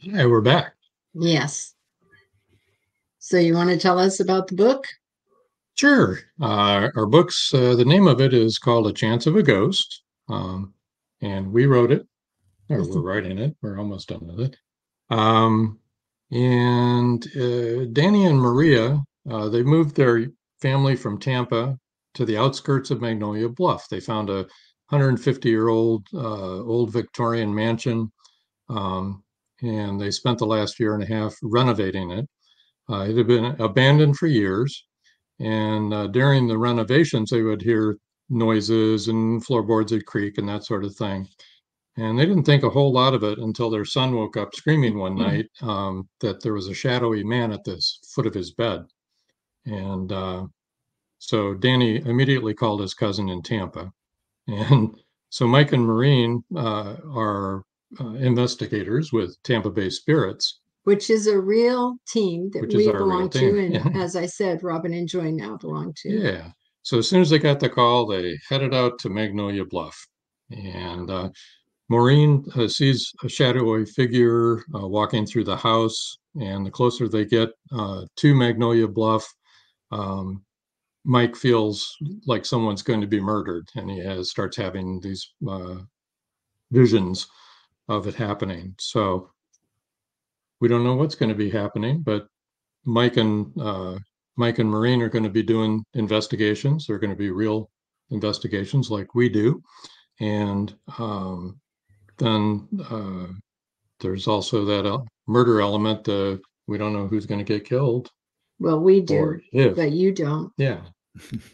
Hi, we're back. Yes. So you want to tell us about the book? Sure. Our book's the name of it is called A Chance of a Ghost. Um, and we wrote it, or we're writing it. We're almost done with it. Um, and Danny and Maria, they moved their family from Tampa to the outskirts of Magnolia Bluff. They found a 150-year-old old Victorian mansion, um, and they spent the last year and a half renovating it. It had been abandoned for years. And during the renovations, they would hear noises and floorboards would creak and that sort of thing. And they didn't think a whole lot of it until their son woke up screaming one night that there was a shadowy man at the foot of his bed. And so Danny immediately called his cousin in Tampa. And so Mike and Maureen are investigators with Tampa Bay Spirits, Which is a real team that which is we our real belong to. team. And as I said, Robin and Joy now belong to. Yeah. So as soon as they got the call, they headed out to Magnolia Bluff. And Maureen sees a shadowy figure walking through the house. And the closer they get to Magnolia Bluff, um, Mike feels like someone's going to be murdered. And starts having these visions of it happening. So we don't know what's going to be happening, but Mike and Mike and Maureen are going to be doing investigations. They're going to be real investigations like we do, and then there's also that murder element. We don't know who's going to get killed Well, we or do, if. but you don't. Yeah,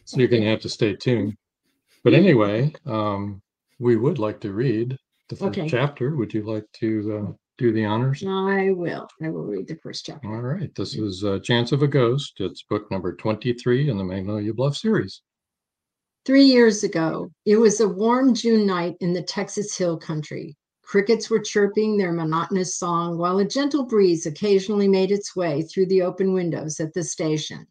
so you're going to have to stay tuned. But anyway, we would like to read the first Okay. chapter. Would you like to do the honors? I will. I will read the first chapter. All right. This is Chance of a Ghost. It's book number 23 in the Magnolia Bluff series. 3 years ago, it was a warm June night in the Texas Hill Country. Crickets were chirping their monotonous song while a gentle breeze occasionally made its way through the open windows at the station.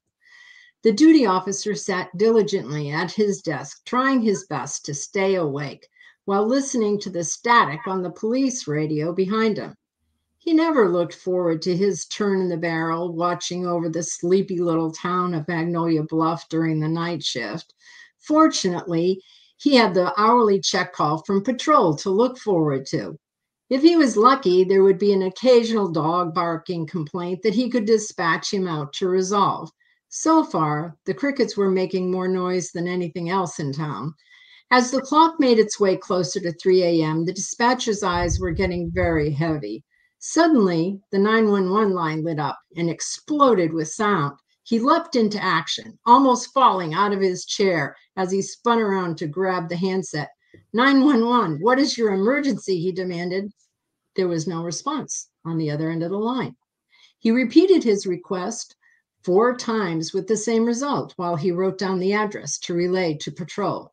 The duty officer sat diligently at his desk, trying his best to stay awake while listening to the static on the police radio behind him. He never looked forward to his turn in the barrel, watching over the sleepy little town of Magnolia Bluff during the night shift. Fortunately, he had the hourly check call from patrol to look forward to. If he was lucky, there would be an occasional dog barking complaint that he could dispatch him out to resolve. So far, the crickets were making more noise than anything else in town. As the clock made its way closer to 3 a.m., the dispatcher's eyes were getting very heavy. Suddenly, the 911 line lit up and exploded with sound. He leapt into action, almost falling out of his chair as he spun around to grab the handset. 911, what is your emergency? He demanded. There was no response on the other end of the line. He repeated his request 4 times with the same result while he wrote down the address to relay to patrol.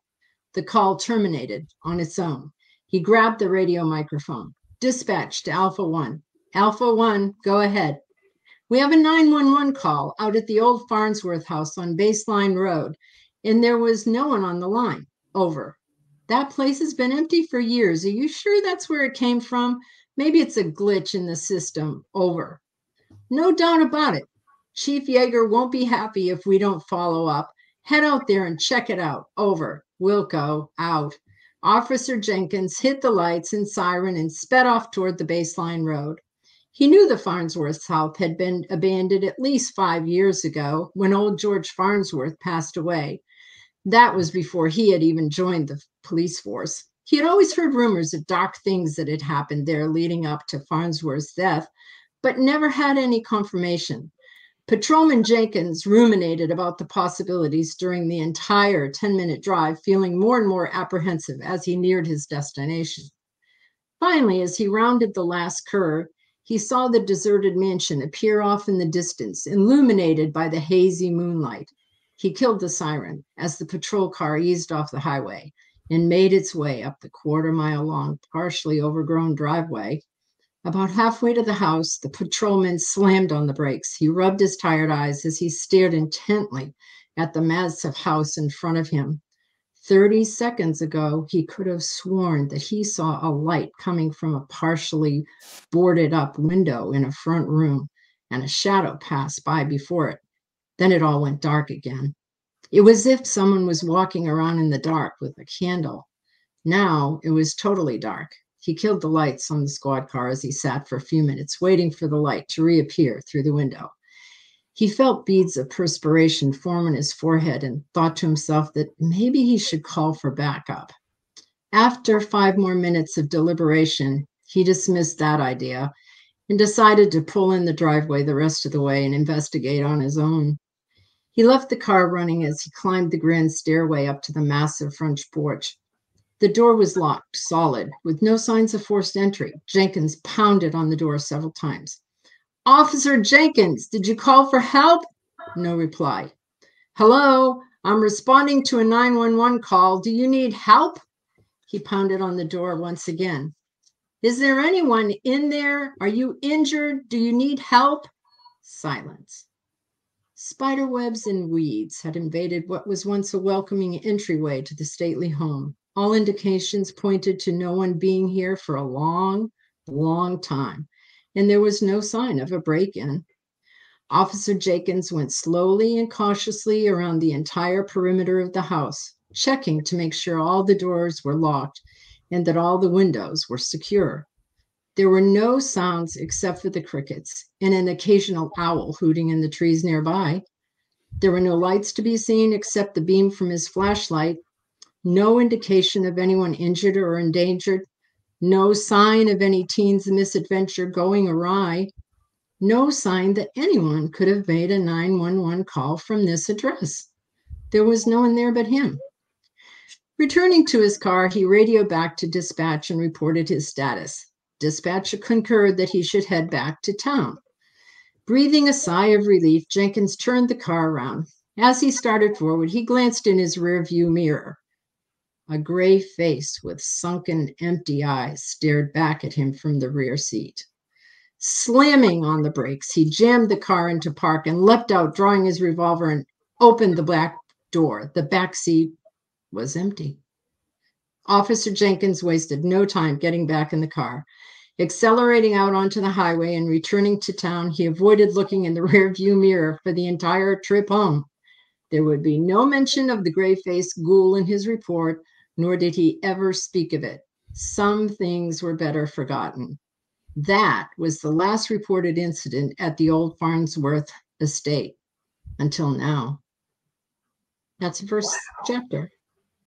The call terminated on its own. He grabbed the radio microphone. Dispatch to Alpha 1. Alpha 1, go ahead. We have a 911 call out at the old Farnsworth house on Baseline Road, and there was no one on the line. Over. That place has been empty for years. Are you sure that's where it came from? Maybe it's a glitch in the system. Over. No doubt about it. Chief Yeager won't be happy if we don't follow up. Head out there and check it out. Over. Wilco, out. Officer Jenkins hit the lights and siren and sped off toward the Baseline Road. He knew the Farnsworth house had been abandoned at least 5 years ago when old George Farnsworth passed away. That was before he had even joined the police force. He had always heard rumors of dark things that had happened there leading up to Farnsworth's death, but never had any confirmation. Patrolman Jenkins ruminated about the possibilities during the entire 10-minute drive, feeling more and more apprehensive as he neared his destination. Finally, as he rounded the last curve, he saw the deserted mansion appear off in the distance, illuminated by the hazy moonlight. He killed the siren as the patrol car eased off the highway and made its way up the quarter-mile-long, partially overgrown driveway. About halfway to the house, the patrolman slammed on the brakes. He rubbed his tired eyes as he stared intently at the massive house in front of him. 30 seconds ago, he could have sworn that he saw a light coming from a partially boarded up window in a front room and a shadow passed by before it. Then it all went dark again. It was as if someone was walking around in the dark with a candle. Now it was totally dark. He killed the lights on the squad car as he sat for a few minutes, waiting for the light to reappear through the window. He felt beads of perspiration form on his forehead and thought to himself that maybe he should call for backup. After 5 more minutes of deliberation, he dismissed that idea and decided to pull in the driveway the rest of the way and investigate on his own. He left the car running as he climbed the grand stairway up to the massive front porch. The door was locked, solid, with no signs of forced entry. Jenkins pounded on the door several times. "Officer Jenkins, did you call for help?" No reply. "Hello, I'm responding to a 911 call. Do you need help?" He pounded on the door once again. "Is there anyone in there? Are you injured? Do you need help?" Silence. Spiderwebs and weeds had invaded what was once a welcoming entryway to the stately home. All indications pointed to no one being here for a long, long time, and there was no sign of a break-in. Officer Jenkins went slowly and cautiously around the entire perimeter of the house, checking to make sure all the doors were locked and that all the windows were secure. There were no sounds except for the crickets and an occasional owl hooting in the trees nearby. There were no lights to be seen except the beam from his flashlight. No indication of anyone injured or endangered. No sign of any teen's misadventure going awry. No sign that anyone could have made a 911 call from this address. There was no one there but him. Returning to his car, he radioed back to dispatch and reported his status. Dispatch concurred that he should head back to town. Breathing a sigh of relief, Jenkins turned the car around. As he started forward, he glanced in his rearview mirror. A gray face with sunken, empty eyes stared back at him from the rear seat. Slamming on the brakes, he jammed the car into park and leapt out, drawing his revolver, and opened the back door. The back seat was empty. Officer Jenkins wasted no time getting back in the car. Accelerating out onto the highway and returning to town, he avoided looking in the rearview mirror for the entire trip home. There would be no mention of the gray-faced ghoul in his report, nor did he ever speak of it. Some things were better forgotten. That was the last reported incident at the old Farnsworth estate until now. That's the first chapter.